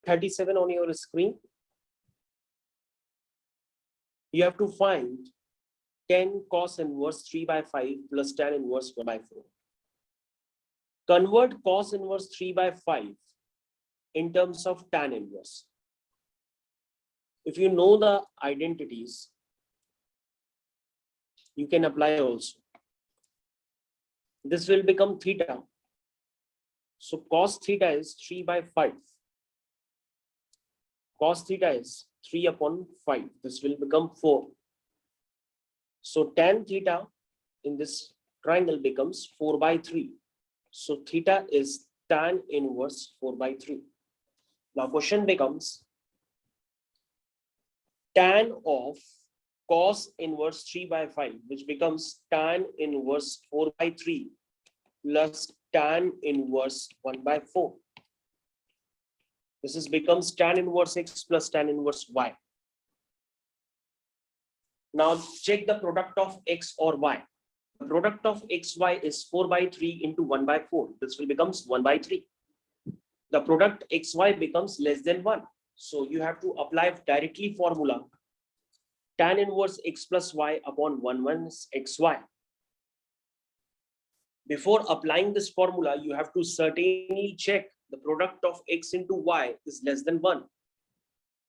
37 on your screen. You have to find 10 cos inverse 3 by 5 plus tan inverse 1 by 4. Convert cos inverse 3 by 5 in terms of tan inverse. If you know the identities, you can apply also. This will become theta. So cos theta is 3 by 5. Cos theta is 3 upon 5. This will become 4. So tan theta in this triangle becomes 4 by 3. So theta is tan inverse 4 by 3. Now question becomes tan of cos inverse 3 by 5, which becomes tan inverse 4 by 3 plus tan inverse 1 by 4. This becomes tan inverse x plus tan inverse y. Now check the product of x or y. The product of xy is 4 by 3 into 1 by 4. This will becomes 1 by 3. The product xy becomes less than 1. So you have to apply directly formula tan inverse x plus y upon 1 minus xy. Before applying this formula, you have to certainly check the product of x into y is less than 1.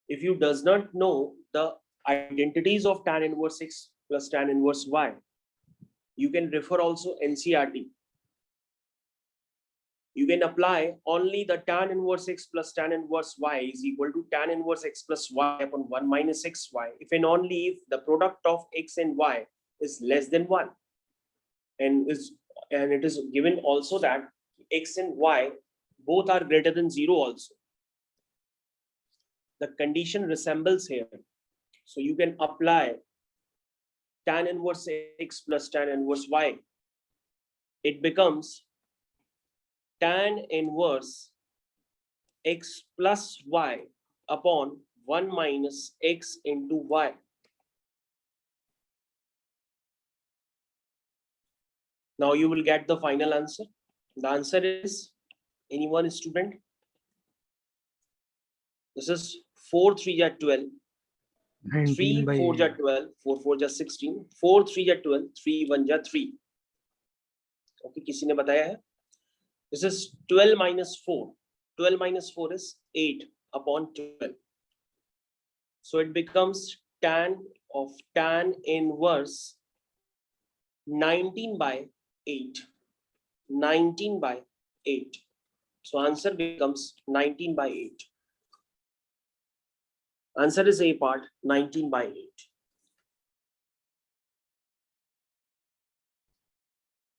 If you does not know the identities of tan inverse x plus tan inverse y, you can refer also NCERT. You can apply only the tan inverse x plus tan inverse y is equal to tan inverse x plus y upon 1 minus xy if and only if the product of x and y is less than 1. And it is given also that x and y both are greater than 0 also. The condition resembles here. So you can apply tan inverse x plus tan inverse y. It becomes tan inverse x plus y upon 1 minus x into y. Now you will get the final answer. The answer is, anyone student? This is 4 3 are 12, 3 4 are 12, 4 4 are 16, 4 3 are 12, 3 1 are 3. Okay, किसी ने बताया है? This is 12 minus 4. 12 minus 4 is 8 upon 12. So it becomes tan of tan inverse 19 by 8. 19 by 8. So answer becomes 19 by 8. Answer is A part, 19 by 8.